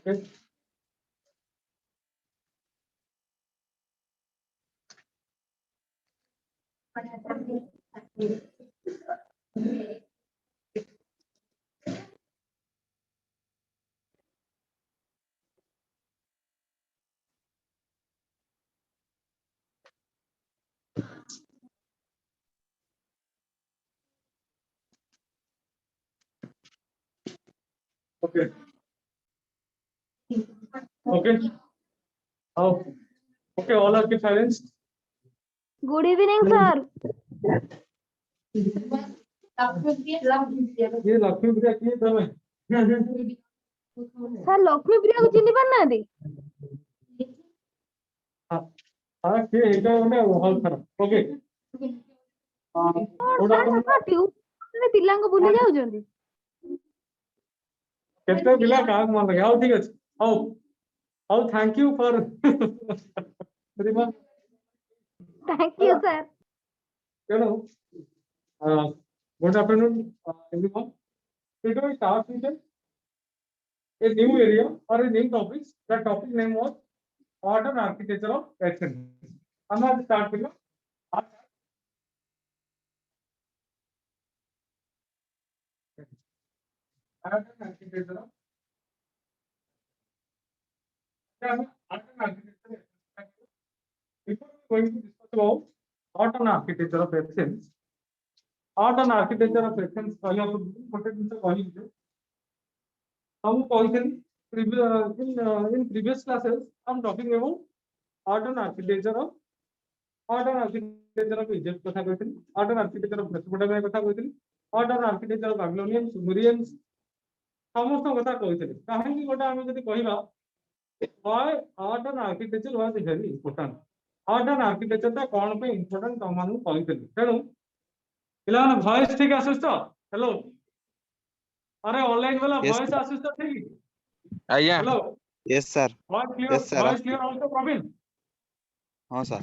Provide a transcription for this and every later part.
Okay okay okay how okay all are keep silence good evening sir. ये लक्ष्मी पूजा किए तमें sir Lakshmi प्रिया को चिन्ह पार ना हाँ किए एटा ओने हॉल खराब ओके ओडा सर ट्यूशन पिला भूली जाउछन्ती। केते पिला का मन लगे हाउ ठीक अछि how how thank you for Rima thank you sir. Hello good afternoon everyone today we start with a new area or a new topic. The topic name was art and architecture of action. हम आज start करेंगे art and architecture of art and architecture. Before we going to discuss about art and architecture of action, art and architecture of action पहले हम important जिनसे college हम in previous classes I'm talking about art and architecture of Egypt कथा कहथिन art and architecture of Mesopotamia कथा कहथिन art and architecture of Babylonian Sumerians समस्त कथा कहथिन काहेकि गोटा हम जदि कहिबा why art and architecture was very important art and architecture ता कोन पे important तमानु कहथिन तेनु पिलान वॉइस ठीक आसुस तो हेलो अरे ऑनलाइन वाला Yes, वॉइस आसुस तो ठीक आया hello yes sir voice clear also Praveen हाँ sir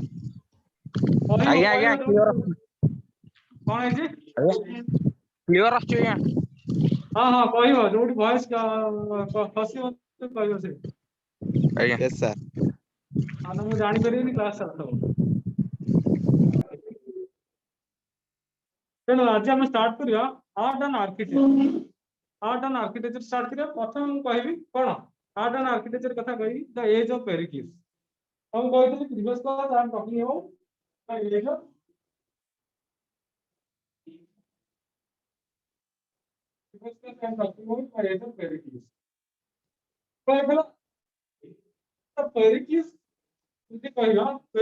आया आया क्लियर कौन है जी क्लियर आछी आया हाँ हाँ कहबो जोटी वॉइस फसियो तो कहबो से आया yes sir आना मु जानि परिनी क्लास चलतो तेणु आज हम स्टार्ट करिया आर्ट एंड आर्किटेक्चर स्टार्ट करिया प्रथम हम कहबी कोन आर्ट एंड आर्किटेक्चर कथा कहबी द एज ऑफ पेरिक्लिस हम कहते previous class I am talking about the age of Pericles. Pericles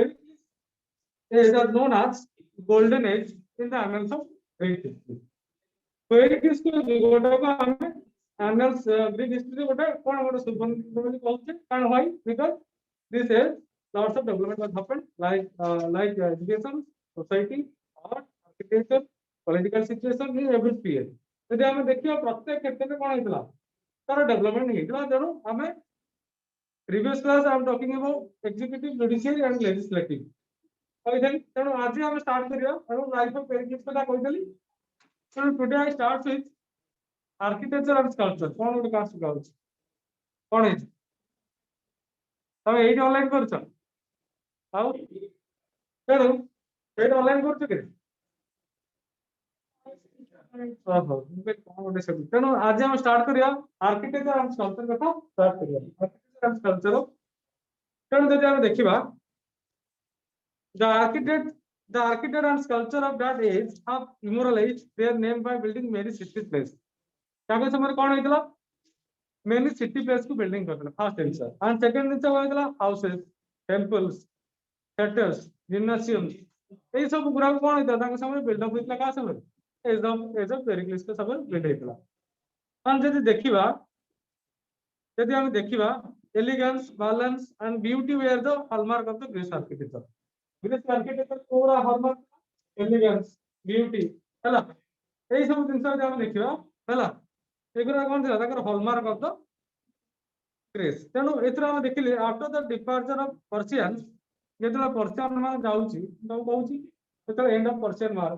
is known as golden age in the annals of Greek history. Pericles को गोटा को हमें annals Greek history गोटा कौन गोटा सुबंध कहते हैं कारण why because this is lots of development has happened like education, society, art, architecture, political situation in every sphere. यदि हमें देखिए प्रत्येक क्षेत्र में कौन होता तार डेवलपमेंट होता तेणु आम previous class I am talking about executive judiciary and legislative कहथि तेणु आज हम स्टार्ट करिया एवं लाइफ ऑफ पेरिक्लिस कथा कहथि तेणु today I start with architecture and sculpture कौन गोटे कास्ट गाउछ कौन है तमे एही ऑनलाइन करछ आउ तेणु एही ऑनलाइन करछ के तेणु आज हम स्टार्ट करिया आर्किटेक्चर एंड स्कल्पचर कथा स्टार्ट करिया आर्किटेक्चर एंड स्कल्पचर तेणु जदि हम देखिबा the architect and sculpture of that age have immortalized their name by building many city places ताके समय कोन होइतला many city places को बिल्डिंग करथला first answer and second answer होइतला हाउसेस टेंपल्स थिएटर्स जिम्नासियम ए सब गुरा कोन होइतला ताके समय बिल्डअप होइतला का समय एज ऑफ पेरिक्लिस के समय बिल्ड होइतला हम जदि हम देखिबा elegance balance and beauty where the hallmark of the Greece architecture पूरा हॉलमार्क एलिगेंस ब्यूटी हैला एई सब जिंस हम देखिबा हैला एगुरा कोन थिला ताकर हॉलमार्क ऑफ द ग्रीस तेणु एथरा हम देखिले after the departure of Persians जेतला पर्शियन मान जाउची तो कहूची जेतला एंड ऑफ पर्शियन मार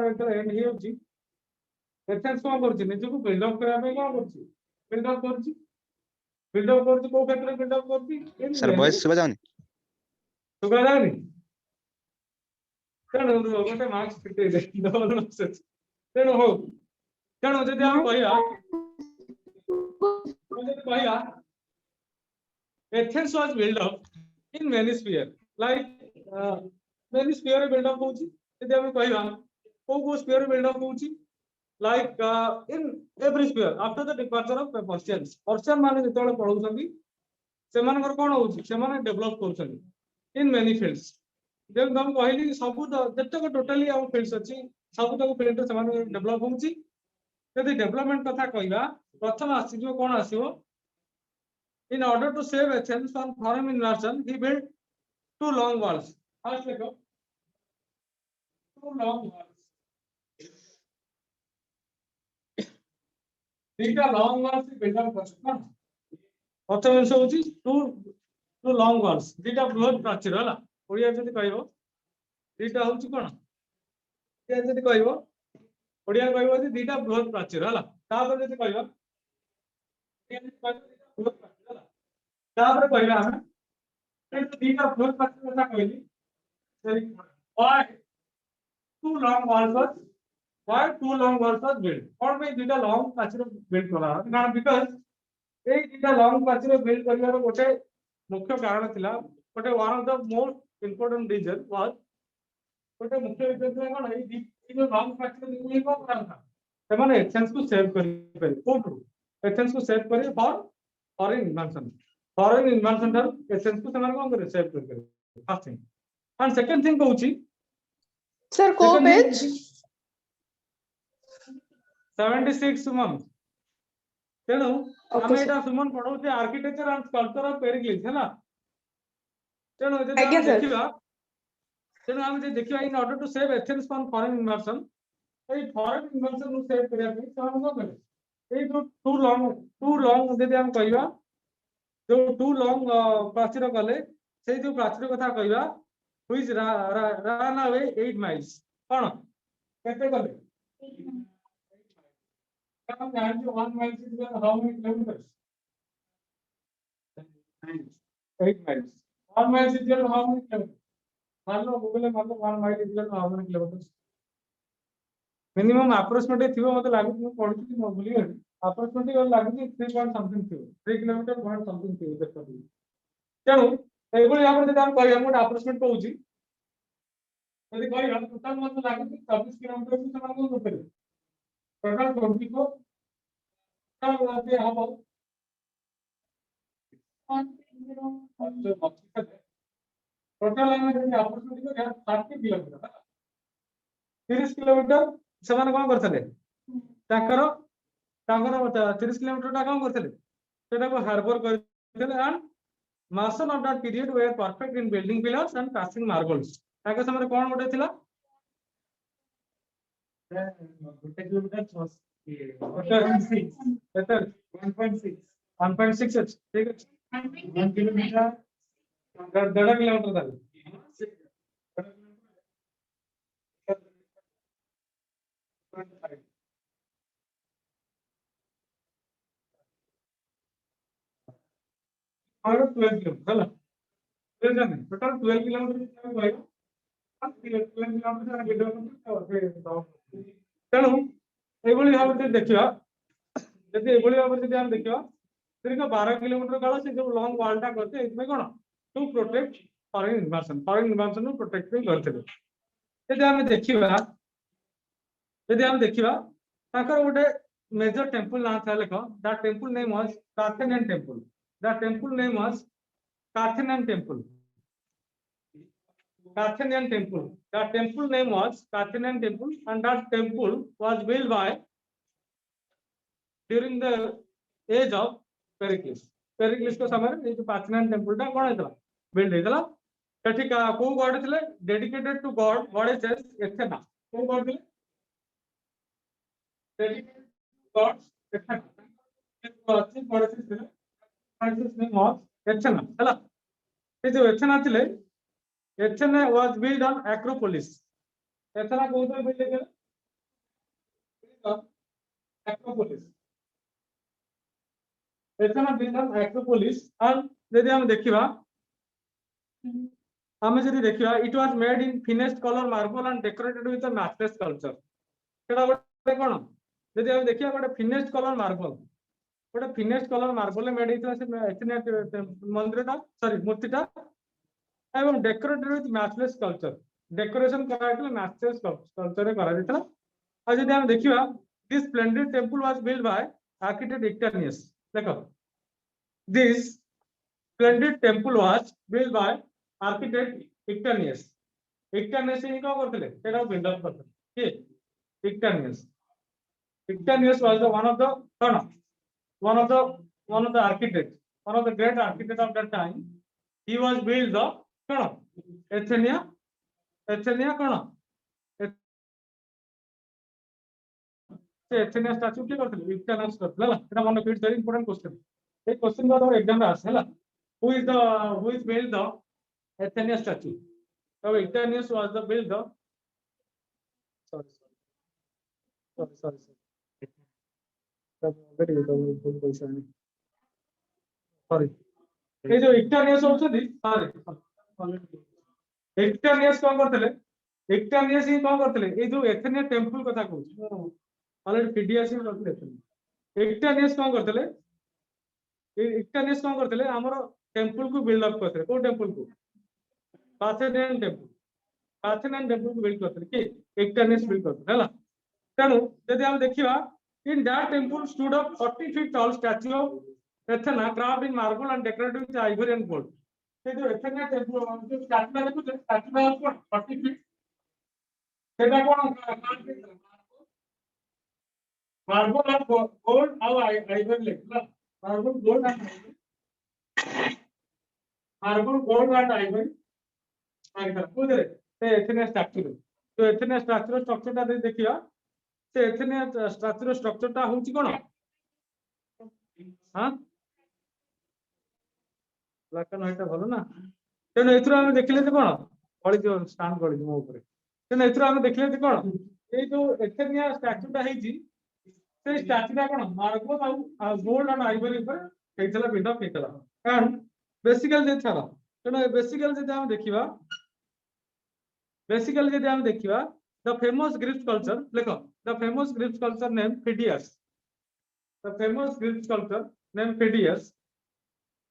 जेतला एंड ही होची एथेंस कोन करची निजु को बिल्ड अप करा पे कोन करची बिल्ड अप करची बिल्ड अप करती को क्षेत्र बिल्ड अप करती इन सर वॉइस सुबह जाओ सुगा जानी तेणु गोटे मार्क्स फिटे दे डबल नॉनसेंस तेणु हो तेणु जदि हम कहया Athens was built up in many sphere like many sphere build up होची जदि हम कहया को sphere build up होची like in every sphere after the departure of Persians Persian माने जेतବେଳେ पढौछंती सेमानकर कोन होची सेमाने डेवलप करछंती in many fields जेम हम कहली सब जतक टोटली हम फील्ड्स अछि सब तक फील्ड सेमाने डेवलप होची यदि डेवलपमेंट कथा कहबा प्रथम आसीबो कोन आसीबो in order to save Athens from foreign invasion he built two long walls first देखो two long walls तीनटा long walls build up करछन प्रथम अंश होची two long walls दीटा बृहत प्राचीर हला ओडिया जदि कहबो दीटा होची कोन ओडिया जदि कहबो ओडिया कहबो जे दीटा बृहत प्राचीर हला तापर जदि कहबो ओडिया जदि कहबो बृहत प्राचीर हला तापर कहबा हम ए दीटा बृहत प्राचीर कथा कहली सरी why two long walls was built और में दीटा long प्राचीर बिल्ड करा कारण बिकॉज़ ए दीटा long प्राचीर बिल्ड करिवार गोटे मुख्य कारण थिला गोटे one of the most important reason was गोटे मुख्य रीजन थिला कोन ए जो long प्राचीर निर्माण को कारण था ସେମାନେ एथेंस को सेव करि पारे कोठु एथेंस को सेव करि फॉरेन इन्वेंशन दर एथेंस को ସେମାନେ कोन करे सेव करि first thing and second thing कहूची सर को पेज 76 सुमन तेणु Okay, आमे sir. एटा सुमन पढौते architecture and sculpture of Pericles है ना तेणु जदि आज्ञा, हम sir. देखिबा तेणु हम जे देखिबा in order to save Athens from foreign invention a foreign invention नु सेव करिया पे ସେମାନେ को करे ए जो टू लॉन्ग जदि हम कहबा जो टू लॉन्ग प्राचीर कले से जो प्राचीर कथा कहबा व्हिच रन अवे 8 माइल्स कोन केते कले हम जान जो 1 mile is how many kilometres 8 miles 1 mile is equal to how many kilometers मान लो गूगल में मान लो 1 mile is equal to how many kilometers minimum approximately थिबो मते लागु मैं पढिछि न भूली गली अप्रोक्सीमेटली और लागु 3 पॉइंट समथिंग थिबो 3 किलोमीटर पॉइंट समथिंग थिबो देखो तेणु एगुली हम जदि हम कहया मोट अप्रोक्सीमेट कहूछि यदि कहया टोटल मते लागु 24 किलोमीटर से समान को होते टोटल 24 को टोटल होते हबो टोटल हमें जदि अप्रोक्सीमेटली को 30 किलोमीटर 30 किलोमीटर ସେମାନେ कोन करथले ताकर 30 किलोमीटर टा कोन करथले सेटा को हार्बर करथले and mason of that period where perfect in building pillars and casting marbles ताके समय कोन गोटे थिला गोटे किलोमीटर 1.6 ठीक है 1 किलोमीटर 1.5 किलोमीटर था और 12 किलोमीटर चलो टोटल 12 किलोमीटर होएगा 12 किलोमीटर तेणु एभली भाव देखा जदि एभली भाव जदि हम देखा दीर्घ 12 किलोमीटर काल से जो लॉन्ग वालटा करते इसमें कोन टू प्रोटेक्ट फॉरेन इन्वेंशन को प्रोटेक्ट करते यदि हम देखिबा ताकर गोटे मेजर टेंपल ना था लेखो that temple name was Parthenon temple the temple name was Parthenon temple the temple name was Carthaginian temple and that temple was built by during the age of Pericles को समय ये जो Carthaginian temple टा कोन हेतला build हेतला सेठी का को God थिले dedicated to God goddesses Athena को God थिले dedicated to gods एथेना अच्छी गॉडेसेस थिले Francis name was Athena हला ये जो एथेना थिले Athena was built on Acropolis Athena को उधर बिल्ड किया Acropolis Athena built on Acropolis and यदि हम देखिबा हमें जदि देखिबा it was made in finest color marble and decorated with a matchless sculpture सेटा गोटे कोन यदि हम देखिबा गोटे finest color marble गोटे finest color marble मेड हेतला से एथेना मंदिरटा सॉरी मूर्तिटा एवं decorated with matchless sculpture decoration करा हेतला मैचलेस स्कल्पचर रे करा हेतला आ जदि हम देखिबा this splendid temple was build by architect Ictinus देखो this splendid temple was build by architect Ictinus Ictinus he को करथले सेटा बिल्ड अप करथले के Ictinus was the one of the architects one of the great architects of that time he was built the Athenia कोन Athena statue के करथले Ictinus करथले हला एटा मन फिट वेरी इंपोर्टेंट क्वेश्चन ए क्वेश्चन बार एग्जाम रे आसे हला who is built the Athenia statue so Ignatius was the build the sorry sorry ए जो इक्टानियस होछथि सॉरी इक्टानियस कोन करथले इक्टानियस ही कोन करथले ए जो एथेनिया टेंपल कथा कहू ऑलरेडी पीडीएस में करथले इक्टानियस कोन करथले इक्टानियस कोन करथले हमर टेंपल को बिल्ड अप करथले को टेंपल को पार्थेनियन टेंपल को बिल्ड करथले कि इक्टानियस बिल्ड करथले हला तनु यदि हम देखिबा in that temple stood a 40 feet tall statue of Athena carved in marble and decorated with ivory and gold ये जो Athena temple जो statue है तो statue है 40 feet सेटा कोन marble and gold और ivory लेखला marble gold and ivory आइता पूरे ते Athena statue तो Athena statue स्ट्रक्चर ता देखिया से एथेनिया स्ट्रक्चर स्ट्रक्चरटा होची कोन हां ब्लैक एंड व्हाइट भलो ना तेन एथरो हम देखिले त कोन गळी जो स्टैंड गळी मो ऊपर तेन एथरो हम देखिले त कोन ए जो एथेनिया स्ट्रक्चरटा हेची से स्ट्रक्चरटा कोन मार्बल आ गोल्ड एंड आइवरी ऊपर हेतला बिल्ड अप हेतला एंड बेसिकली जे छला तेन बेसिकली जे हम देखिबा the famous Greek sculptor lekho the famous Greek sculptor named Phidias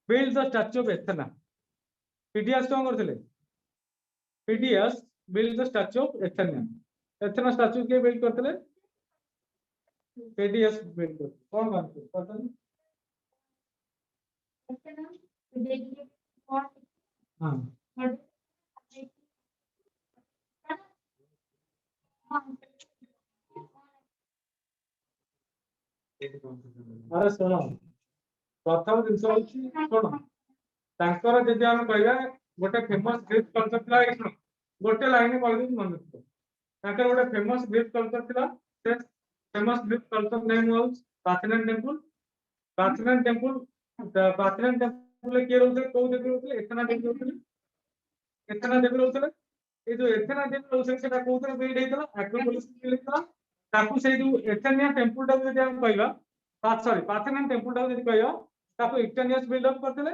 built the statue of Athena Phidias कोन करथले Phidias built the statue of Athena statue के बिल्ड करथले Phidias बिल्ड कर कोन करथले पता हां अरे सुनो प्रथम दिन सुनो तांकर जदि हम कहबा गोटे फेमस ग्रीक कल्चर थिला सुनो गोटे लाइन कह दिन मन रखो तांकर गोटे फेमस ग्रीक कल्चर थिला से famous Greek culture name was Parthenon temple के रहते को देवी रहते एथेना देवी रहते ए जो एथेना देवी रहते सेटा कोथरे बिल्ड हेतला एक्रोपोलिस बिल्ड हेतला ताकू से जो एथेनिया टेंपल टा जदि हम कहबा सॉरी पार्थेनियन टेंपल टा जदि कहबा ताकू इक्टानियस बिल्ड अप करथले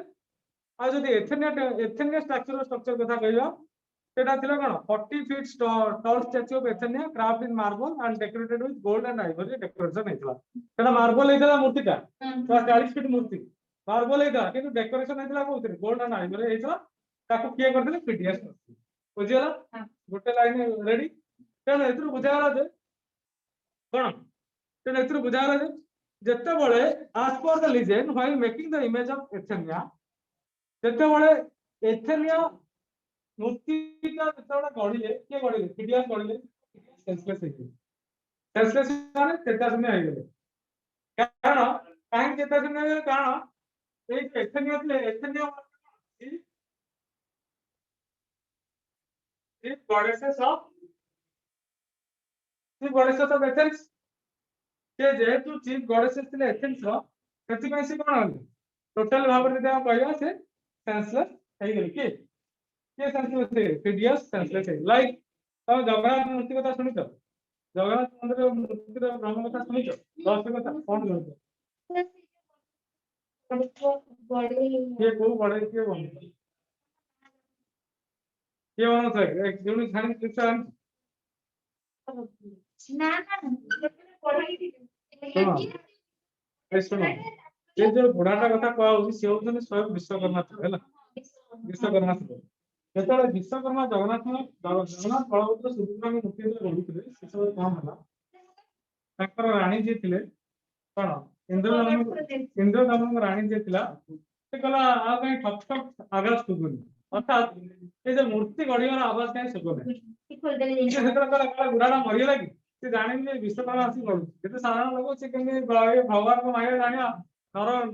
आ जदि एथेनिया स्ट्रक्चर कथा कहबा सेटा थिला कोन 40 feet tall statue of Athena craft in marble and decorated with gold and ivory decoration हेतला सेटा मार्बल हेतला मूर्तिटा तो 40 फीट मूर्ति मार्बल हेतला किंतु डेकोरेशन हेतला कोथरे गोल्ड एंड आइवरी हेतला ताकू किए करथले पीडीएस बुझियला गोटे लाइन रेडी तेन एथु बुझाला जे कोन तेन एथु बुझाला जे जत्ते बळे as per the legend while making the image of Athena जत्ते बळे एथेनिया मूर्ति का जत्ते बळे गढिले के गढिले पीडीएस गढिले सेंसलेस माने तेता समय आइ गेले कारण काहे तेता समय आइ गेले कारण ए एथेनिया chief goddesses of Athens के जेहेतु चीफ गॉडेसेस थिले एथेंस रो सेति पय से कोन हल टोटल भाव रे हम कहया से सेंसलेस हे गेल के सेंसलेस थे पीडीएस सेंसलेस है लाइक तो जगन्नाथ मूर्ति कथा सुनितो जगन्नाथ मंदिर मूर्ति रो ब्रह्म कथा सुनितो दस कथा कोन करतो କିଏ କୋଉ ବଢେଇ କିଏ ବନ କିଏ ବନଥାଏ ଯୋଉଠି ଛାଣି କିଛି ଶୁଣ ସେ ଯୋଉ ବୁଢାଟା କଥା କୁହାହଉଛି ସେ ହଉଛନ୍ତି ସ୍ୱୟଂ ବିଶ୍ୱକର୍ମା ଥିଲେ ହେଲା ବିଶ୍ୱକର୍ମା ଥିଲେ ଯେତେବେଳେ ବିଶ୍ୱକର୍ମା ଜଗନ୍ନାଥ ବଳଭଦ୍ର ସୁଭଦ୍ରାଙ୍କ ମୂର୍ତ୍ତି ଯେତେବେଳେ ଗଢୁଥିଲେ ସେ ସବୁ କଣ ହେଲା ତାଙ୍କର ରାଣୀ ଯିଏ ଥିଲେ କଣ ଇନ୍ଦ୍ରଧନୁଙ୍କ ରାଣୀ ଯିଏ ଥିଲା ସେ କହିଲା ଆଉ କାହିଁ ଠକ୍ ଠକ୍ ଆବାଜ ଶୁଭୁନି ଅର୍ଥାତ୍ ଏ ଯୋଉ ମୂର୍ତ୍ତି ଗଢିବାର ଆବାଜ କାହିଁ ଶୁଭୁନି ସେ ସେତେବେଳେ କହିଲା ବୁଢାଟା ମରିଗଲା କି ସେ ଜାଣିନି ଯେ ବିଶ୍ୱକର୍ମା ଆସି ଗଢୁଛି ଯେତେ ସାଧାରଣ ଲୋକ ସେ କେମିତି ଭଗବାନଙ୍କ ମାୟା ଜାଣିବା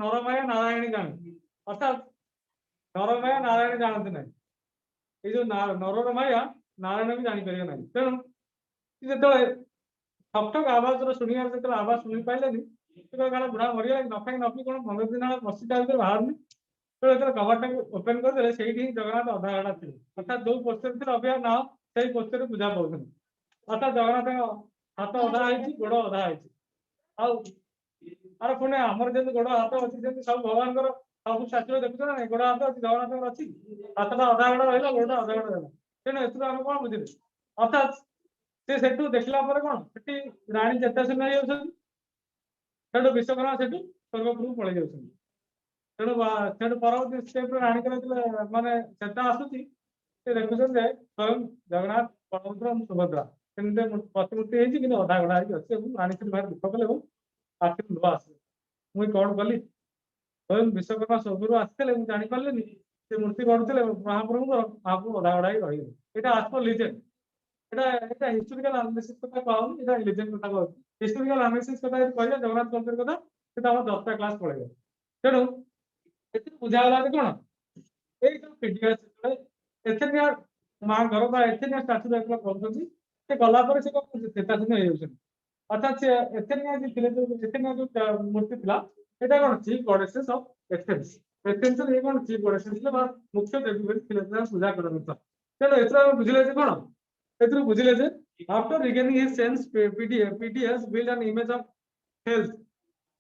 ନର ମାୟା ନାରାୟଣୀ ଜାଣେ ଅର୍ଥାତ୍ ନର ମାୟା ନାରାୟଣ ଜାଣନ୍ତି ନାହିଁ ଏଇ ଯୋଉ ନରର ମାୟା ନାରାୟଣ ବି ଜାଣିପାରିବେ ନାହିଁ ତେଣୁ ଯେତେବେଳେ ଠକ୍ ଠକ୍ ଆବାଜର ଶୁଣିବାର ଯେତେବେଳେ ଆବାଜ ଶୁଣି ପାଇଲେନି କାଳେ ବୁଢା ମରିଗଲା ନ ଖାଇ ନ ପିଇ କଣ 15 ଦିନ ହେଲା ବସି ତା ଭିତରେ ବାହାରୁନି ଯେତେବେଳେ କବାଟଟାକୁ ଓପେନ କରିଦେଲେ ସେଇଠି ହିଁ ଜଗନ୍ନାଥ ଅଧା ଗଡା ଥିଲେ ଅର୍ଥାତ୍ ଯୋଉ ପୋଷ୍ଟରେ ଥିଲେ ଅଭିଆ ନାହ ସେଇ ପୋଷ୍ଟରେ ପୂଜା ପାଉଛନ୍ତି ଅର୍ଥାତ୍ ଜଗନ୍ନାଥଙ୍କ ହାତ ଅଧା ହେଇଛି ଗୋଡ ଅଧା ହେଇଛି ଆଉ ଆରେ ପୁଣି ଆମର ଯେମିତି ଗୋଡ ହାତ ଅଛି ସେମିତି ସବୁ ଭଗବାନଙ୍କର ସବୁ ଷ୍ଟାଚୁରେ ଦେଖୁଛ ନା ଗୋଡ ହାତ ଅଛି ଜଗନ୍ନାଥଙ୍କର ଅଛି ହାତଟା ଅଧା ଗୋଡ ରହିଲା ଗୋଡଟା ଅଧା ଗୋଡ ରହିଲା ତେଣୁ ଏଥିରୁ ଆମେ କଣ ବୁଝିଲେ ଅର୍ଥାତ୍ ସେ ସେଠୁ ଦେଖିଲା ପରେ କଣ ସେଠି ରାଣୀ ଯେତେ ସମୟ ହେଇଯାଉଛନ୍ତି ସେଠୁ ବିଶ୍ୱକର୍ମା ସେଠୁ ସ୍ୱର୍ଗପୁରକୁ ପଳେଇ ଯାଉଛନ୍ତି ତେଣୁ ସେଠୁ ପରବର୍ତ୍ତୀ ଷ୍ଟେପରେ ରାଣୀଙ୍କର ଯେତେବେଳେ ମାନେ ଚେତା ଆସୁଛି ସେ ଦେଖୁଛନ୍ତି ଯେ ସ୍ୱୟଂ ଜଗନ୍ନାଥ ବଳଭଦ୍ର ସୁଭଦ୍ରା ସେମିତି ପ୍ରତିମୂର୍ତ୍ତି ହେଇଛି କିନ୍ତୁ ଅଧା ଗଢା ହେଇକି ଅଛି ଏବଂ ରାଣୀ ସେଠି ଭାରି ଦୁଃଖ କଲେ ଏବଂ ଆଖିରୁ ଲୁହ ଆସିଲେ ମୁଇଁ କଣ କଲି ସ୍ୱୟଂ ବିଶ୍ୱକର୍ମା ସ୍ୱର୍ଗରୁ ଆସିଥିଲେ ମୁଁ ଜାଣିପାରିଲିନି ସେ ମୂର୍ତ୍ତି ଗଢୁଥିଲେ ମହାପ୍ରଭୁଙ୍କର ମହାପ୍ରଭୁ ଅଧା ଗଢା ହେଇକି ରହିଗଲେ ଏଇଟା ଆସ୍ପ ଲିଜେଣ୍ଡ এটা হিস্টোরিক্যাল আনালিসিস কথা কম এটা লেজেন্ড কথা কম হিস্টোরিক্যাল আনালিসিস কথা କହିଲେ ଜଗନ୍ନାଥ ମନ୍ଦିର କଥା ସେଟା ଆମର 10ଟା କ୍ଲାସ ପଳେଇବ ତେଣୁ ଏଥିରୁ ବୁଝାଗଲା ଯେ କଣ ଏଇ ଯୋଉ ପିଡିଏସ୍ ଏଥେନିଆ ମା ଘର ବା ଏଥେନିଆ ଷ୍ଟାଚୁ ଦେଖିଲା କରୁଛନ୍ତି ସେ ଗଲା ପରେ ସେ ଚେତାଶୂନ୍ୟ ହେଇଯାଉଛନ୍ତି ଅର୍ଥାତ୍ ସେ ଏଥେନିଆ ଯେ ଥିଲେ ଯୋଉ ଏଥେନିଆ ଯୋଉ ମୂର୍ତ୍ତି ଥିଲା এটা କଣ ଚିଫ୍ ଗଡେସେସ୍ ଅଫ ଏଥେନ୍ସ ଏଥେନ୍ସ ରେ କଣ ଚିଫ୍ ଗଡେସେସ୍ ଥିଲେ ବା ମୁଖ୍ୟ ଦେବୀ ବୋଲି ଥିଲେ ପୂଜା କରନ୍ତି ତେଣୁ ଏଥିରୁ ଆମେ ବୁଝିଲେ ଯେ କଣ ଏଥିରୁ ବୁଝିଲେ ଯେ after regaining his sense PDS built an image of health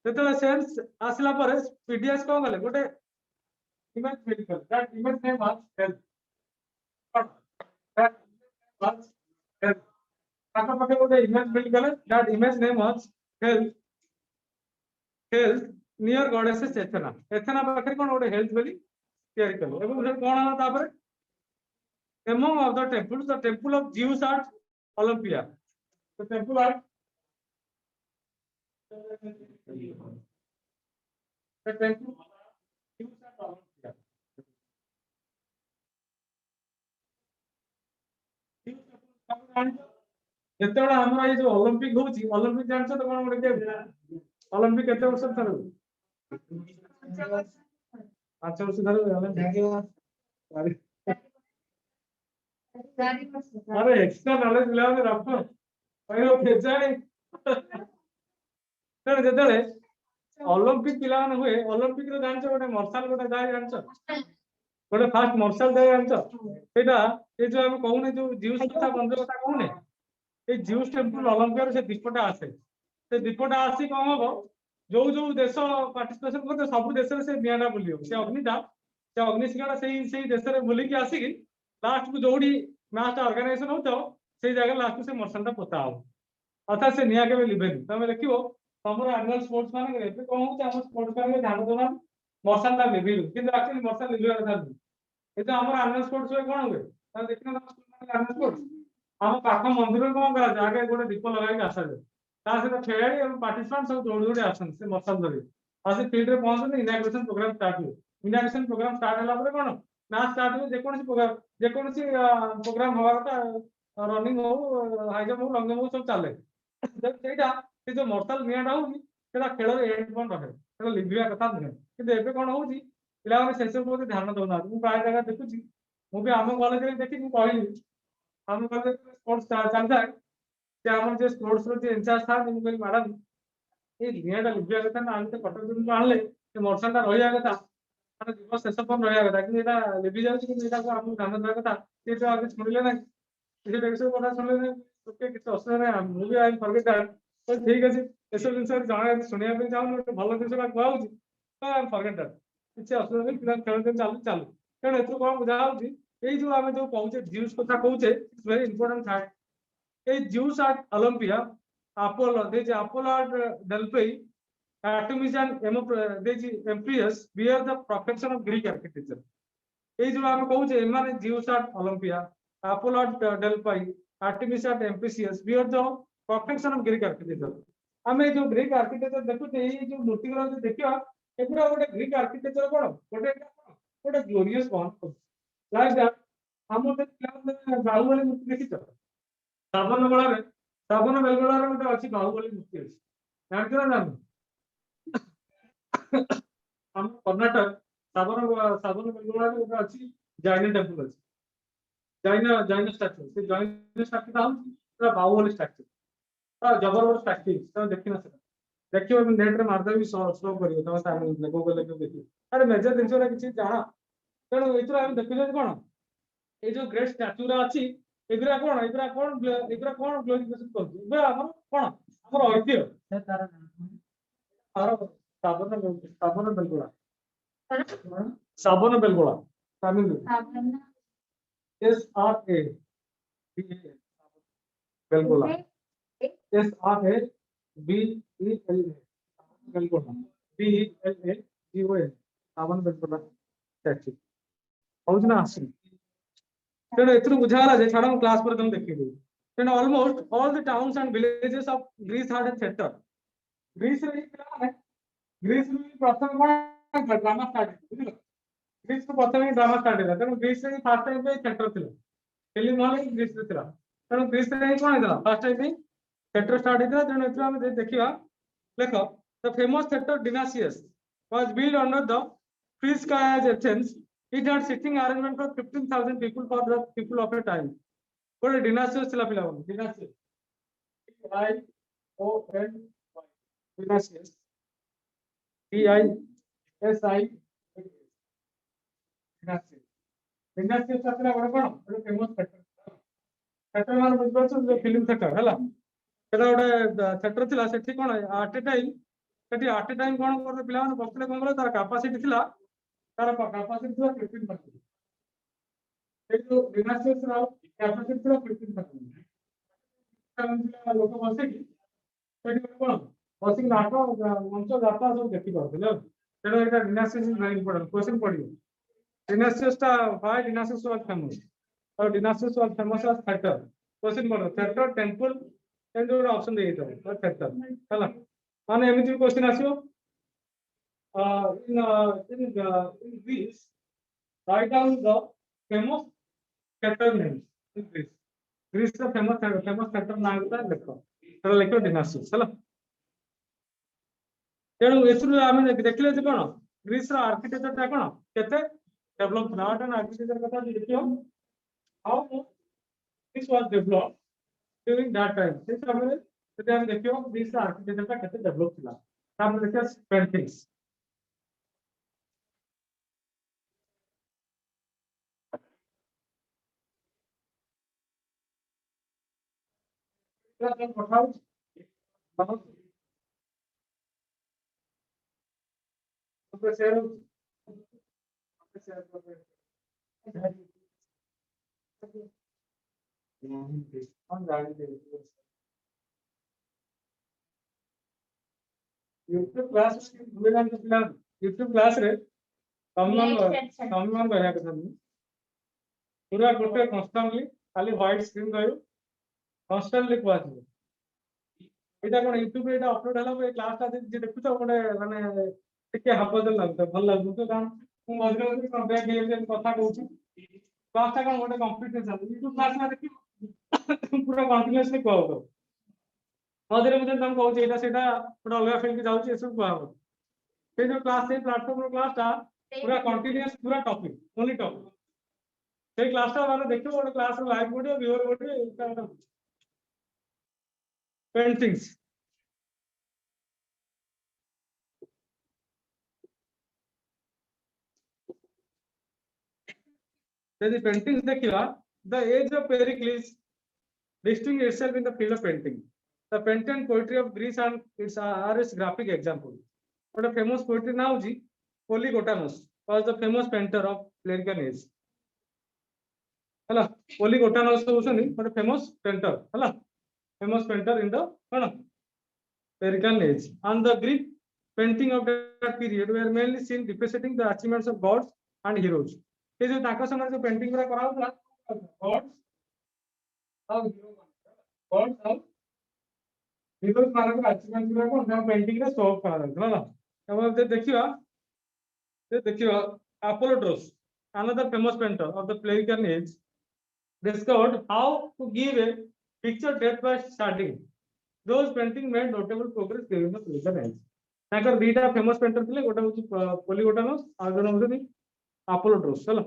ଯେତେବେଳେ ସେନ୍ସ ଆସିଲା ପରେ PDS କଣ କଲେ ଗୋଟେ ଇମେଜ ବିଲ୍ଡ କଲେ that image name was health that was health ତାଙ୍କ ପାଖେ ଗୋଟେ ଇମେଜ ବିଲ୍ଡ କଲେ that image name was health near goddess Athena Athena ପାଖରେ କଣ ଗୋଟେ ହେଲ୍ଥ ବୋଲି ତିଆରି କଲେ ଏବଂ ସେ କଣ ହେଲା ତାପରେ among other temples, the temple of Zeus at Olympia. The temple at the temple of Zeus at Olympia. ଯେତେବେଳେ ଆମର ଏଇ ଯୋଉ ଅଲିମ୍ପିକ ହଉଛି ଅଲିମ୍ପିକ ଜାଣିଛ ତ କଣ ଗୋଟେ ଗେମ୍ ଅଲିମ୍ପିକ କେତେ ବର୍ଷ ଥରେ 5 ବର୍ଷ ଥରେ अरे एक्स्ट्रा नॉलेज मिलावे रखो पहिलो केजाणी तेरे जेतले ओलंपिक पिलाने हुए ओलंपिक रो जानछ गोटे मार्शल गोटे जाय जानछ गोटे फास्ट मार्शल जाय जानछ एटा ए जो हम कहूने जो जिउस कथा बंद कथा कहूने ए जिउस टेंपल ओलंपिक रे से दीपटा आसे से दीपटा आसी कोन हबो जो जो देश पार्टिसिपेशन करते सब देश रे से नियाना बुलियो से अग्निशिखा से देश रे बुली के आसी लास्ट को जोड़ी मैच ऑर्गेनाइजेशन हो से जगह लास्ट से मर्शन पोता हो अर्थात से निया के लिबेनी तुम देखियो तुम एनुअल स्पोर्ट्स मान कौन हो स्पोर्ट्स मान ध्यान देना मर्शन टा लिभिलु किंतु एक्चुअली मर्शन लिभिया कथा नहीं ये हमर एनुअल स्पोर्ट्स रे कोन हुए त देखिना एनुअल स्पोर्ट्स हम पाख मंदिर में कोन करा आगे गोटे दीप लगा के आसा जाए ता से खेलाड़ी और पार्टिसिपेंट सब जोड़ जोड़े आसन से मर्शन धरी आ से फील्ड रे पहुंचते इनॉग्रेशन प्रोग्राम स्टार्ट हुए इनॉग्रेशन प्रोग्राम स्टार्ट होला परे कोन मैच स्टार्ट हुए जेकोसी प्रोग्राम हवा कथा रनिंग हो हाई जंप हो लॉन्ग जंप हो सब चले सेटा से जो मर्शल नियाटा होउनी सेटा खेल रे एंड पॉइंट रहे सेटा लिभिया कथा नहीं किंतु एबे कोन होउची पिला माने सेसे को ध्यान दउना मु प्राय जगह देखुची मु भी आम कॉलेज रे देखि मु कहली हम कॉलेज स्पोर्ट्स चलता से हमर जे स्पोर्ट्स रो जे इंचार्ज था मु कहली मैडम ए नियाटा लिभिया कथा ना आते कटक दिन को आनले से मर्शल टा रहिया कथा ମାନେ ଜୀବ ଶେଷ ପର୍ଯ୍ୟନ୍ତ ରହିବା କଥା କିନ୍ତୁ ଏଇଟା ଲିଭି ଯାଉଛି କିନ୍ତୁ ଏଇଟାକୁ ଆମକୁ ଧ୍ୟାନ ଦେବା କଥା ସେ ତ ଆगे ଶୁଣିଲେ ନାହିଁ ସେ ଏସବୁ କଥା ଶୁଣିଲେ ନାହିଁ ଓକେ କିଛି ଅସୁବିଧା ନାହିଁ ମୁଁ ବି ଆଇ ଫରଗେଟ୍ ଦ୍ୟାଟ୍ ତ ଠିକ ଅଛି ଏସବୁ ଜିନିଷ ଜଣେ ଶୁଣିବା ପାଇଁ ଚାହୁଁନି ଗୋଟେ ଭଲ ଜିନିଷଟା କୁହାହଉଛି आई फॉरगेट दैट କିଛି ଅସୁବିଧା ନାହିଁ ପିଲା ଖେଳ ଚାଲୁ ଚାଲୁ ତେଣୁ ଏଥିରୁ କଣ ବୁଝା ହଉଛି ଏଇ ଯୋଉ ଆମେ ଯୋଉ କହୁଛେ ଜିଉସ୍ କଥା କହୁଛେ ଇଟ୍ସ ଭେରି ଇମ୍पोର୍ଟାଣ୍ଟ ଫ୍ୟାକ୍ଟ এই জিউস আট অলিম্পিয়া আপোলো দেজি Apollo at Delphi Artemis and দেজি Ephesus bear the perfection of Greek architecture এই যে আমি কହୁଛେ এমানে Zeus at Olympia Apollo at Delphi Artemis at Ephesus bear the perfection of Greek architecture ଆମେ এই ଯୋଉ ଗ୍ରୀକ ଆର୍କିଟେକ୍ଚର ଦେଖୁଛେ ଏଇ ଯୋଉ ମୂର୍ତ୍ତି ଗୁଡା ଯଦି ଦେଖିବା ଏଗୁଡା ଗୋଟେ ଗ୍ରୀକ ଆର୍କିଟେକ୍ଚର କଣ ଗୋଟେ ଗ୍ଲୋରିୟସ୍ କଣ ଲାଇକ୍ ଦ୍ୟାଟ୍ ଆମର ବାହୁବଳୀ ମୂର୍ତ୍ତି ଦେଖିଛ ଶ୍ରାବଣ ବେଳରେ ଶ୍ରାବଣ ବେଲଗୋଳାରେ ଗୋଟେ ଅଛି ବାହୁବଳୀ ମୂର୍ତ୍ତି ଅଛି ଜାଣିଛ ନା ଜାଣିନ ଆମ କର୍ଣ୍ଣାଟକ ଶ୍ରାବଣ ବେଲଗୋଳାରେ ଗୋଟେ ଅଛି ଜୈନ ଟେମ୍ପଲ ଅଛି ଜୈନ ଷ୍ଟାଚ୍ୟୁ ସେ ଜୈନ ଷ୍ଟାଚ୍ୟୁଟା ହଉଛି ପୁରା ବାହୁବଳୀ ଷ୍ଟାଚ୍ୟୁ जबरदस्त ଷ୍ଟାଚ୍ୟୁ ତମେ ଦେଖିନ ସେଟା ଦେଖିବ ନେଟରେ ମାରିଦେବି ଶୋ କରିବ ତମେ ସାଙ୍ଗେ ଗୁଗଲରେ କେବେ ଦେଖିବ ଆରେ ମେଜର ଜିନିଷ ଗୁଡା କିଛି ଜାଣ ତେଣୁ ଏଇଥିରୁ ଆମେ ଦେଖୁଛେ କଣ ଏଇ ଯୋଉ ଗ୍ରେଟ୍ ଷ୍ଟାଚ୍ୟୁ ଗୁଡା ଅଛି ଏଗୁରା କଣ ଗ୍ଲୋରିଫିକେସନ କରୁଛି ଏଗୁରା ଆମର କଣ ଆମର ଐତିହ୍ୟ Shravana Belagola Shravana Belagola Tamil SRA Belagola SRA BELA Belagola BELAGOLA Shravana Belagola statue ହଉଛି ନା ଆସୁନି ତେଣୁ ଏଥିରୁ ବୁଝାଗଲା ଯେ ଛାଡ ମୁଁ କ୍ଲାସ ପରେ ତମକୁ ଦେଖେଇଦେବି ତେଣୁ almost all the towns and villages of Greece had a theatre ଗ୍ରୀସରେ ଏଇ ପିଲାମାନେ ଗ୍ରୀସରୁ ପ୍ରଥମେ କଣ ଡ୍ରାମା ଷ୍ଟାର୍ଟ ବୁଝିଲ ଗ୍ରୀସରୁ ପ୍ରଥମେ ଡ୍ରାମା ଷ୍ଟାର୍ଟ ହେଲା ତେଣୁ ଗ୍ରୀସରେ ଫାର୍ଷ୍ଟ ଟାଇମ୍ ପାଇଁ ଥିଏଟର ଥିଲା ଫିଲ୍ମ ହଲ୍ ଗ୍ରୀସରେ ଥିଲା ତେଣୁ ଗ୍ରୀସରେ କଣ ହେଇଥିଲା ଫାର୍ଷ୍ଟ ଟାଇମ୍ ପାଇଁ ଥିଏଟର ଷ୍ଟାର୍ଟ ହେଇଥିଲା ତେଣୁ ଏଥିରୁ ଆମେ ଦେଖିବା ଲେଖ the famous theatre Dionysus was built under the free sky as Athens. It had sitting arrangement for 15,000 people for the people of a time. What a Dionysius ଥିଲା ପିଲାମାନେ Dionysius DION Dionysius DISI Dionysius ଥିଲା ଗୋଟେ କଣ ଗୋଟେ famous theatre ମାନେ ବୁଝିପାରୁଛ film theatre ହେଲା ସେଟା ଗୋଟେ ଥିଏଟର ଥିଲା ସେଠି କଣ ଆଟ୍ ଏ ଟାଇମ୍ ସେଠି ଆଟ୍ ଏ ଟାଇମ୍ କଣ କରୁଥିଲେ ପିଲାମାନେ ବସିଥିଲେ କଣ କଲେ ତାର କାପାସିଟି ଥିଲା ତାର କାପାସିଟି ଥିଲା 15%। ସେ ଯୋଉ ଡିନାସିୟସ୍ ର କାପାସିଟି ଥିଲା 15%। ଲୋକ ବସିକି ସେଠି କଣ ବସିକି ନାଟ ମଞ୍ଚ ଯାତ୍ରା ସବୁ ଦେଖି ପାରୁଥିଲେ ତେଣୁ ଏଇଟା ଡିନାସିୟସ୍ ଇଜ ଭେରି ଇମ୍ପୋର୍ଟାଣ୍ଟ କ୍ୱେଶ୍ଚନ ପଡିବ ଡିନାସିୟସ୍ ଟା why Dionysius was famous or Dionysius was famous as theater question पड़ो थिएटर टेंपल एंड जो ऑप्शन दे देता है थिएटर हैला माने एमिति question आसीओ in Greece write down the famous theater names in Greece का famous theater नाम होता है देखो तो लिखो Dionysius हैला तेणु एसरु आमे देखले जे कोन ग्रीस रो आर्किटेक्चर ता कोन केते डेवलप नॉट एन आर्किटेक्चर कथा देखियो how this was developed during that time this समय से हम देखियो ग्रीस आर्किटेक्चर का कैसे डेवलप हुआ हम देखिए पेंटिंग्स क्या पठाओ बहुत ऊपर शेयर यूट्यूब क्लास बुलेलान के पिला यूट्यूब क्लास रे सम्मान रहया के सामने पूरा गोटे कांस्टेंटली खाली व्हाइट स्क्रीन रहयो कांस्टेंटली क्लास एटा कोन यूट्यूब रे एटा अपलोड हला ए क्लास ता जे देखु तो कोने माने टिके हपदल लागतो भल लागतो तो कारण मु मजगर कोन बैक गेम कथा कहूची क्लास ता कोन गोटे कंप्लीट है यूट्यूब क्लास में देखि पूरा कंटीन्यूअसली कहू मधुरे मधुरे तुम कहूँ एटा सेटा गोटे अलग फील्ड जाऊँ सब कहब से जो क्लास से प्लाटफॉर्म क्लास टा पूरा कंटीन्यूअस पूरा टॉपिक ओनली टॉपिक से क्लास टा माने देखियो गोटे क्लास रो live video viewer video paintings यदि पेंटिंग्स देखिवा the age of Pericles distinguished itself in the field of painting. The painting and poetry of Greece and its are its graphic example. What a famous poetry now ji Polygotanus was the famous painter of clerical age. Hello, Polygotanus was a famous painter. Hello, famous painter in the clerical age. And the Greek painting of that period were mainly seen representing the achievements of gods and heroes. ये जो ताका समय जो painting पूरा करा हुआ था gods और gods और heroes माने को achievements पूरा को हम पेंटिंग रे शो करा था ना अब देखियो Apollodorus, another famous painter of the clerical age, discovered how to give a picture depth by shading. Those painting made notable progress during the clerical age. Takar दीटा famous painter थिले गोटा होची Polygotanus और जन होची Apollodorus चलो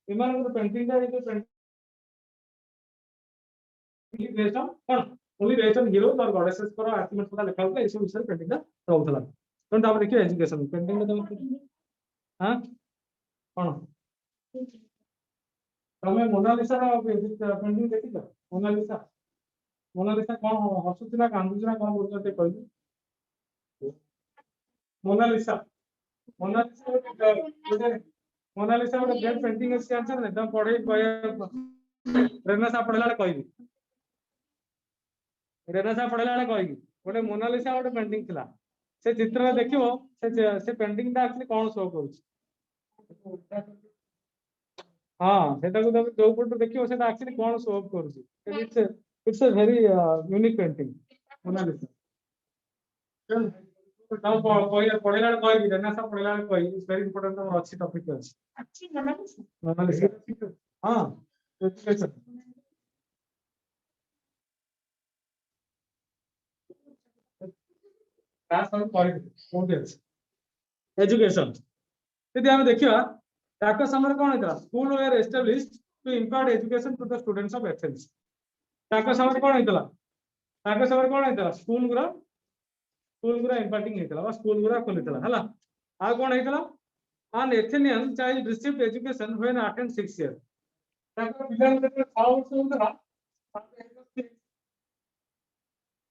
इमान को painting का जो पेंटिंग बेसन कोन ओनली बेसन हीरोज और गॉडेसेस पर अचीवमेंट पता लिखा होता है इस विषय पेंटिंग का रहउतला तो तापर देखियो एजुकेशन पेंटिंग में तुम हां कोन तमे मोनालिसा पेंटिंग देखियो मोनालिसा कोन हसुतिला कांदुतिला कोन बोलते कहली मोनालिसा मोनालिसा ଗୋଟେ ଗ୍ରେଟ୍ ପେଣ୍ଟିଂ ଅଛି ଜାଣିଛ ନା ତମ ପଢେଇ ରେନେସା ପଢିଲା ବେଳେ କହିବି ରେନେସା ପଢିଲା ବେଳେ କହିବି ଗୋଟେ ମୋନାଲିସା ଗୋଟେ ପେଣ୍ଟିଂ ଥିଲା ସେ ଚିତ୍ରରେ ଦେଖିବ ସେ ପେଣ୍ଟିଂ ଟା actually କଣ ଶୋ କରୁଛି ହଁ ସେଟାକୁ ତମେ ଯୋଉ ପଟୁ ଦେଖିବ ସେଟା actually କଣ ଶୋ କରୁଛି it's a very unique painting Monalisa ତାଉ ପଢିଲା ବେଳେ କହିବି ରେନେସା ପଢିଲା ବେଳେ କହିବି it's very important ଆମର ଅଛି ଟପିକ ଅଛି ମୋନାଲିସା ହଁ education एजुकेशन यदि हम देखिए ताको समय कौन होता school were established to impart education to the students of Athens ताको समय कौन होता स्कूल गुरा इम्पार्टिंग होता बा स्कूल गुरा खोलितला हला आ कौन होता an Athenian child received education when attained 6 years ताको पिला के 6 वर्ष होता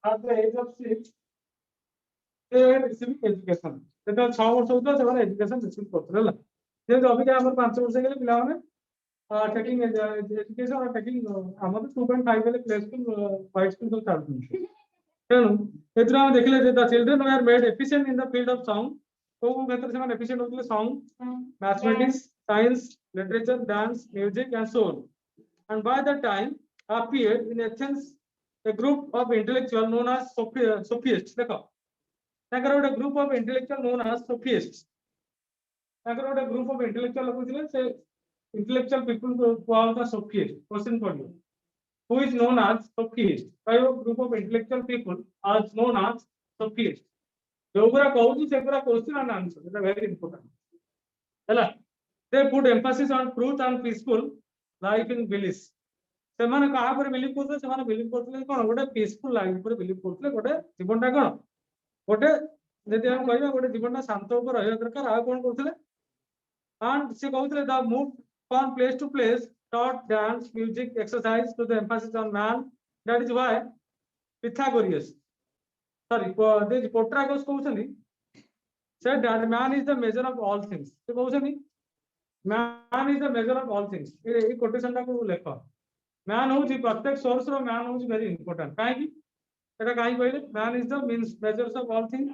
at the age of 6 they were receiving education सेटा 6 वर्ष होता से माने एजुकेशन रिसीव करथले हला जे अभी के हमर 5 वर्ष गेले पिला माने टेकिंग एजुकेशन और टेकिंग हमर 2.5 गेले प्ले स्कूल हाई स्कूल तो चालू तेनु एतरा हम देखले जे the children were made efficient in the field of song को क्षेत्र से माने एफिशिएंट होतले song mathematics science literature dance music and so on and by that time appeared in Athens a group of intellectuals known as sophists देखो ताकर ଗୋଟେ group of intellectuals known as sophists ताकर ଗୋଟେ group of intellectual लोग ଥିଲେ से intellectual people को कहता sophists question पढ़ियो who is known as sophists by a group of intellectual people are known as sophists जो पूरा कहूची से पूरा question and answer it very important हैला they put emphasis on truth and peaceful life in bliss से माने कहा पर believe करते से माने बिलीव करते कोन गोटे पीसफुल लाइफ पर बिलीव करते गोटे जीवनटा कोन गोटे जदि हम कहबा गोटे जीवनटा शांत ऊपर रहय दरकार आ कोन करथले and से कहथले the move from place to place taught dance music exercise to the emphasis on man that is why Pythagoras sorry this Protagoras कहउछनी said that man is the measure of all things से कहउछनी man is the measure of all things A quotation टा को लेख man होची प्रत्येक source रो man होची very important काहे की एटा काहे कहले man is the means measures of all things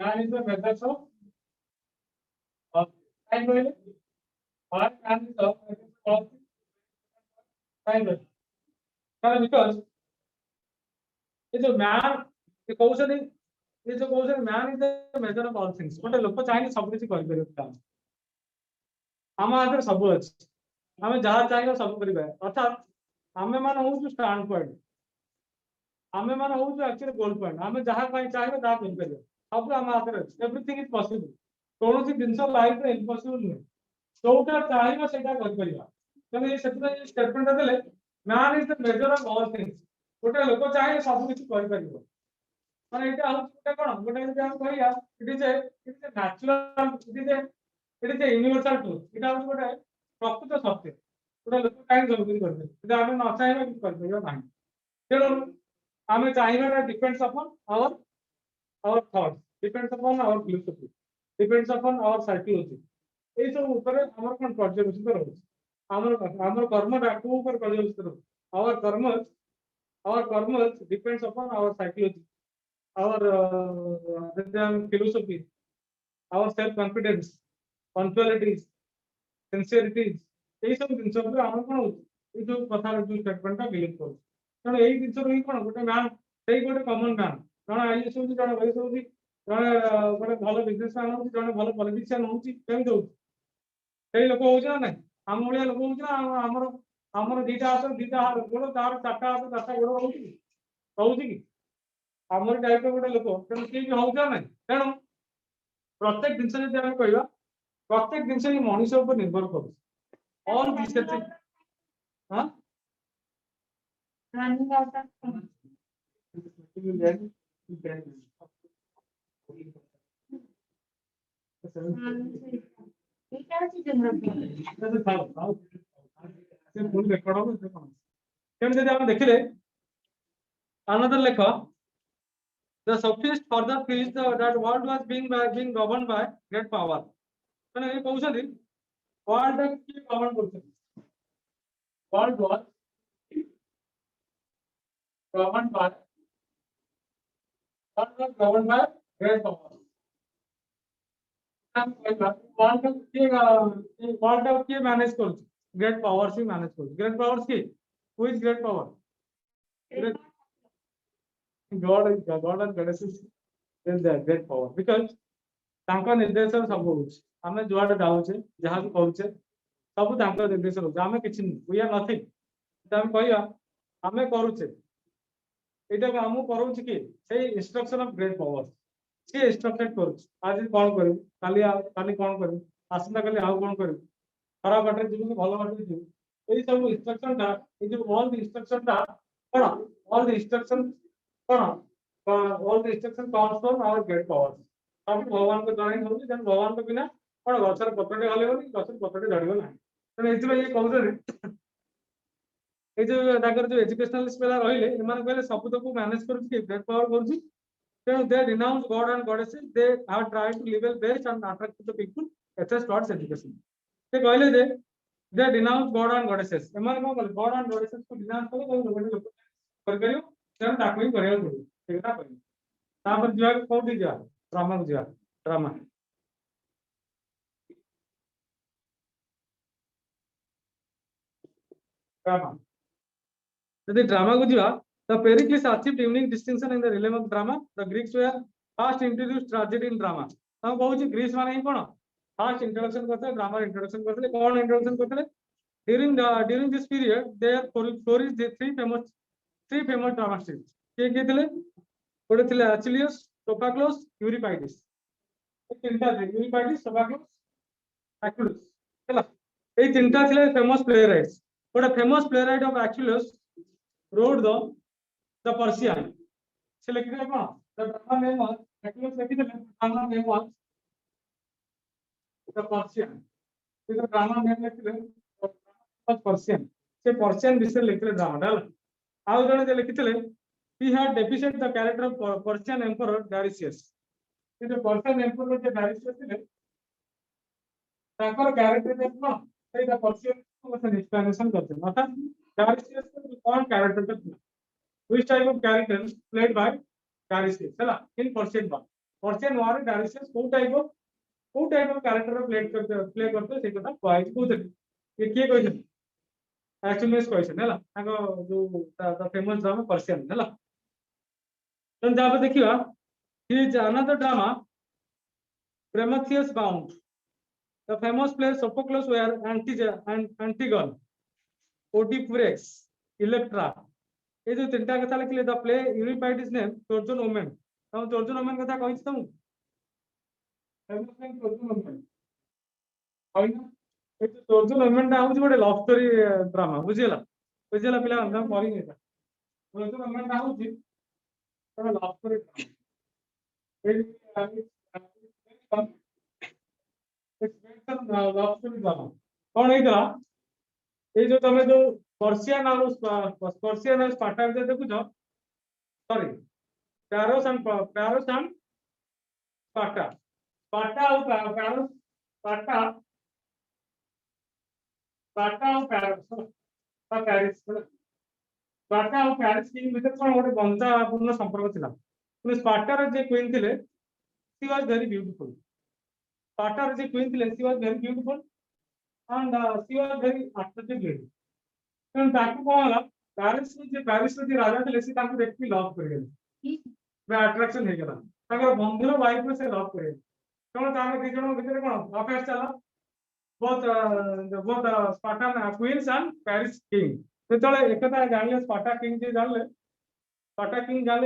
man is the measures of all काहे कहले और man is the measures of all things काहे कहले कारण बिकॉज़ ये जो man ये कहउछनी ये जो कहउछनी man is the measure of all things गोटे लोक चाहि सब किछि करि परियो काम हम हाथ सब अछि हमें जहाँ चाहिए सब करिबा अर्थात हमें मान हो स्टैंड पॉइंट हमें मान हो एक्चुअली गोल पॉइंट हमें जहाँ कहीं चाहिए ता करि परियो सब हम हाथ रे एवरीथिंग इज पॉसिबल कोनोसी जिंस लाइफ रे इम्पॉसिबल नहीं जोटा चाहिए सेटा करि परियो तने ये सेटा स्टेटमेंट देले man is the measure of all things गोटे लोक चाहिए सब किछि करि परियो माने एटा हो गोटे कोन गोटे जे हम कहिया it is natural it is universal truth एटा हो गोटे प्रकृत सत्य गोटे लोक चाहिए सब किछि करबे एटा हम न चाहिए कि करबे नाही तेणु हमें चाहिए depends upon our thoughts, depends upon our philosophy, depends upon our psychology. এই সব উপরে আমার কোন পর্যবেসিত রয়েছে আমার কর্মটা কোন উপর পর্যবেসিত রয়েছে our karmas depends upon our psychology, our philosophy, our self confidence, punctualities, sincerities. এই সব জিনিস উপরে আমার কোন এই যে কথার যে স্টেটমেন্টটা বিলিভ করছে কারণ এই জিনিসটা ହିଁ কোন ଗୋଟେ ম্যান সেই ଗୋଟେ কমন ম্যান ଜଣେ ଆଇଏଏସ୍ ହଉଛି ଜଣେ ଓଏଏସ୍ ହଉଛି ଜଣେ ଗୋଟେ ଭଲ ବିଜନେସମ୍ୟାନ ହଉଛି ଜଣେ ଭଲ ପଲିଟିସିଆନ ହଉଛି କେମିତି ହଉଛି ସେଇ ଲୋକ ହଉଛି ନା ନାଇଁ ଆମ ଭଳିଆ ଲୋକ ହଉଛି ନା ଆମର ଆମର ଦିଟା ହାତ ଦିଟା ଗୋଡ ତାର ଚାରିଟା ହାତ ଚାରିଟା ଗୋଡ ହଉଛି କି ଆମର ଟାଇପର ଗୋଟେ ଲୋକ ତେଣୁ କିଏ ବି ହଉଛି ନା ନାଇଁ ତେଣୁ ପ୍ରତ୍ୟେକ ଜିନିଷ ଯଦି ଆମେ କହିବା ପ୍ରତ୍ୟେକ ଜିନିଷ ହିଁ ମଣିଷ ଉପରେ ନିର୍ଭର କରୁଛି ଅଲ୍ ଦିସ୍ ହଁ देखिले another lekha the sophist further feels that world was being governed by great power ମାନେ ଏ କହୁଛନ୍ତି world କି govern କରୁଛନ୍ତି world was governed by great power world किए मैनेज कर ग्रेट पावर से मैनेज कर ग्रेट पावर की who is great power God and goddess is the great power because तांका निर्देश सब होछ हमें जुआडे जाउछे जहां भी कहउछे सब तांका निर्देश होछ हमें किछ वी आर नथिंग हम कहया हमें करूछे एटा हम करूछ कि से इंस्ट्रक्शन ऑफ ग्रेट पावर से इंस्ट्रक्टेड करूछ आज कोन करू काली कोन करू आसंता काली आउ कोन करू खराब बाटे जीवन भलो बाटे जीवन এই সব ইনস্ট্রাকশন টা এই যে অল দি ইনস্ট্রাকশন টা কোন অল দি ইনস্ট্রাকশন কোন all the instruction comes from our great power सब भगवान को जणाई होउची जन भगवान को बिना कोन गछर पत्रटे हलेबनी गछर पत्रटे झड़िबो नाही तने एथि भाई कहउछे ए जो ताकर जो एजुकेशनलिस्ट पेला रहिले इमान कहले सब को मैनेज करूची कि ग्रेट पावर करूची they renounce God and goddesses. They have tried to level base and attract the people access towards education. they कहले they denounce God and goddesses. एमान को कहले God and goddesses को denounce करे तो लोग कर करियो तेन ताको ही करियो पड़ो ठीकना कहले तापर जिया कोठी जा ड्रामा को जिया ड्रामा यदि ड्रामा को जिया the Pericles achieved unique distinction in the realm of drama. The Greeks were first introduced tragedy in drama. हम कहू छी ग्रीस माने ही कोन फर्स्ट इंट्रोडक्शन करते ड्रामा इंट्रोडक्शन करते कोन इंट्रोडक्शन करते during this period there flourished the three famous dramatists के थिले गोटे थिले Achilles, Sophocles, Euripides तीनटा थे Euripides, Sophocles, Achilles हैला ए तीनटा थिले फेमस प्लेराइट्स गोटे famous playwright of Achilles wrote the Persian से लिखिले कोन the drama name was Achilles लिखिले drama name was the Persian the drama name लिखिले Persian से Persian विषय लिखिले ड्रामा डाल आउ जने जे लिखिले he had depicted the character of Persian emperor Darius ये जो Persian emperor जे Darius थे ताकर character ने कोन से द Persian को से एक्सप्लेनेशन करते मतलब Darius को कोन कैरेक्टर था which type of character played by Darius हैला in Persian war Darius को type of character play करते से कथा क्वाइट को ये के कहै Achilles question हैला ताको जो द फेमस ड्रामा Persian हैला तन जाबे देखिबा he is another drama Prometheus Bound the famous players Sophocles were Antigone Oedipus Electra ये जो तीनटा कथा लिखले the play Euripides name Trojan women हम ट्रोजन वुमेन कथा कहि छी फेमस नेम ट्रोजन वुमेन होइन ए ट्रोजन वुमेन ता होची गोटे लव स्टोरी ड्रामा बुझिला पिला हम पढि नै ट्रोजन वुमेन ता होची गोटे love story love story drama कोन हेतला ए जो तमे जो पर्शियन और स्पार्टा देखुछ sorry, Paros and Sparta. Sparta और Paros, Sparta और Paris, स्पार्टा और पेरिस किंग भितर कोन गोटे बंधुतापूर्ण संपर्क थिला कि स्पार्टार जे क्वीन थिले शी वाज वेरी ब्यूटीफुल स्पार्टार जे क्वीन थिले she was very beautiful and she was very attractive lady and ताकू कोन होला पेरिस जे राजा थिले सी ताकू देखि लव कर गेले बे अट्रैक्शन हे गेला ताकर बंधुर वाइफ से लव करे कोन ताके दी जण भितर कोन अफेयर चला बहुत Spartan queen's and Paris king तो एकता जानले स्पार्टा किंग जे जानले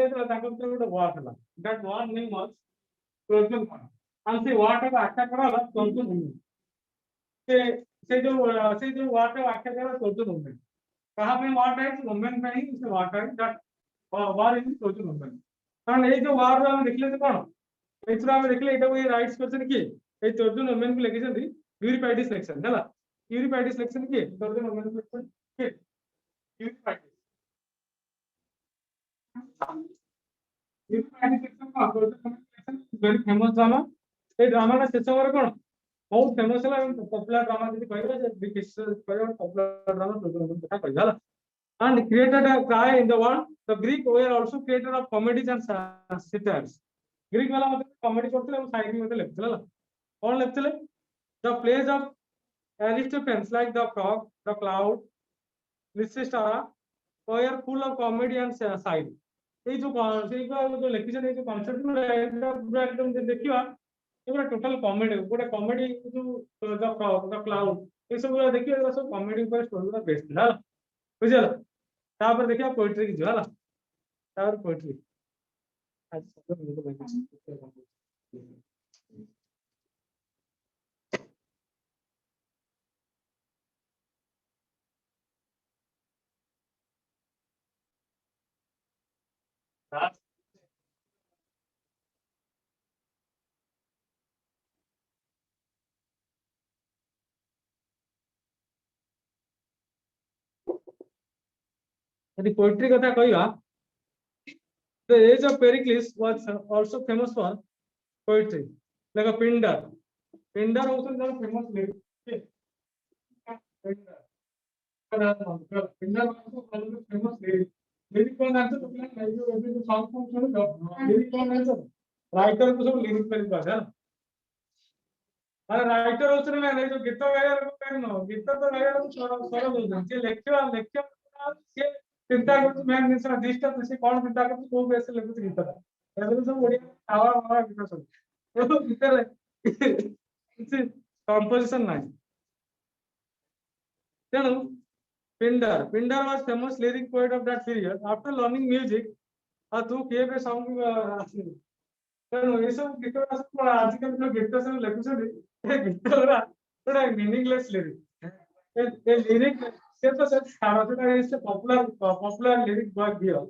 तो ताको गोटे वार हला that war name was Trojan war and से वार का आख्या कराला ट्रोजन वुमेन से जो वार का आख्या करा ट्रोजन वुमेन कहां पे वार है वुमेन पे ही से वार है that war is Trojan women कारण ए जो वार हम देखले तो कोन एथरा हम देखले एटा कोई राइट्स क्वेश्चन की ए ट्रोजन वुमेन को लेके जंदी यूरिपाइडिस सिलेक्शन हला यूरिपाइडिस सिलेक्शन की ट्रोजन वुमेन को के very famous drama ए ड्रामा का शेष ओवर कोन बहुत फेमस है पॉपुलर ड्रामा जदी कहबे जे ब्रिटिश कहबे पॉपुलर ड्रामा तो कथा कहला and created a cry in the world the Greek were also creator of comedies and satires Greek वाला मतलब कॉमेडी करथले और शायरी मतलब लिखथले कौन लिखथले the plays of Aristophanes like the Frog the Cloud Lysistrata were full of comedy and satire ये जो लिखिसन ये जो concept में पूरा एकदम देखिवा ये पूरा टोटल कॉमेडी पूरा कॉमेडी जो द फ्रॉग द क्लाउड ये सब पूरा देखियो ये सब कॉमेडी ऊपर स्टोरी का बेस्ड है बुझला तापर देखियो पोएट्री की जो है तापर पोएट्री आज सब लोग यदि पोएट्री कथा कहवा the age of Pericles was also famous for poetry like a Pindar also is a famous lyric Pindar also famous lyric कौन आंसर तो क्या जो अभी जो सॉन्ग को सुनो लिरिक कौन आंसर राइटर को सब लिरिक पर बात है अरे राइटर उसने मैं नहीं जो गीत गाया को कहनो गीत तो गाया को स्वर बोलते जे लेक्चर से चिंता करते मैं निशा डिस्टर्ब से कौन चिंता करते को वैसे लगते गीत एवरे सब ओडिया आवा आवा गीत सब तो भीतर किसी कंपोजिशन नहीं तेणु Pindar was famous lyric poet of that period. After learning music, तू किए पे सॉन्ग तेणु ये सब गीत सब आजकल जो गीत सब लिखुछन ए गीत थोड़ा मीनिंगलेस लिरिक ए लिरिक से तो सब सारा इससे पॉपुलर लिरिक वर्क दियो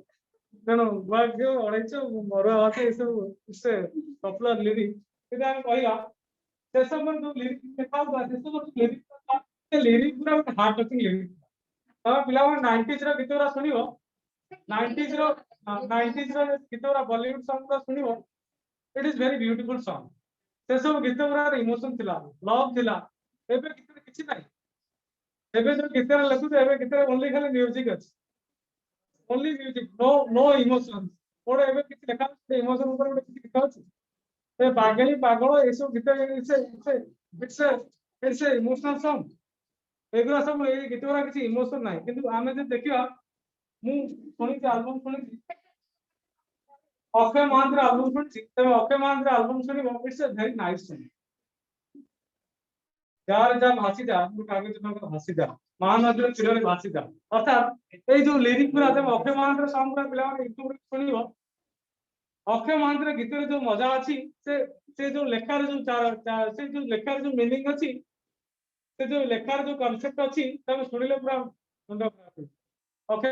तेणु वर्क दियो अड़ैचो मोर आते ये सब इससे पॉपुलर लिरिक इधर हम कहया से सब मन जो लिरिक लिखा हुआ से सब लिरिक पूरा हार्ट टचिंग लिरिक पिला 90s रो गीत सुनिबो 90s रो गीत बॉलीवुड सॉन्ग सुनिबो it is very beautiful song से सब गीत इमोशन थिला लव थिला एबे गीत किछि नाही एबे जो गीत लखु एबे गीत ओनली खाली म्यूजिक अछि ओनली म्यूजिक नो इमोशन ओडे एबे किछि लेखा इमोशन ऊपर ओडे किछि लिखा अछि ए पागल ए सब गीत इट्स इमोशनल सॉन्ग एगुरा सब ए गीत किछि इमोशन नाही किंतु आमे जे देखिया मु सुनि एल्बम सुनि अक्षय महांतर एल्बम सुनि तबे अक्षय महांतर एल्बम सुनि it's a very nice song यार जब हंसी जा तू कागज में हंसी जा महानदी तीर भासी जा अर्थात ए जो लिरिक पूरा जब अक्षय महांतर सॉन्ग पूरा पिला यूट्यूब सुनिबो अक्षय महांतर गीत रे जो मजा अछि से जो लेखार जो मीनिंग अछि से जो लेखार जो कांसेप्ट अछि तब सुनिले पूरा मुंड खराब ओके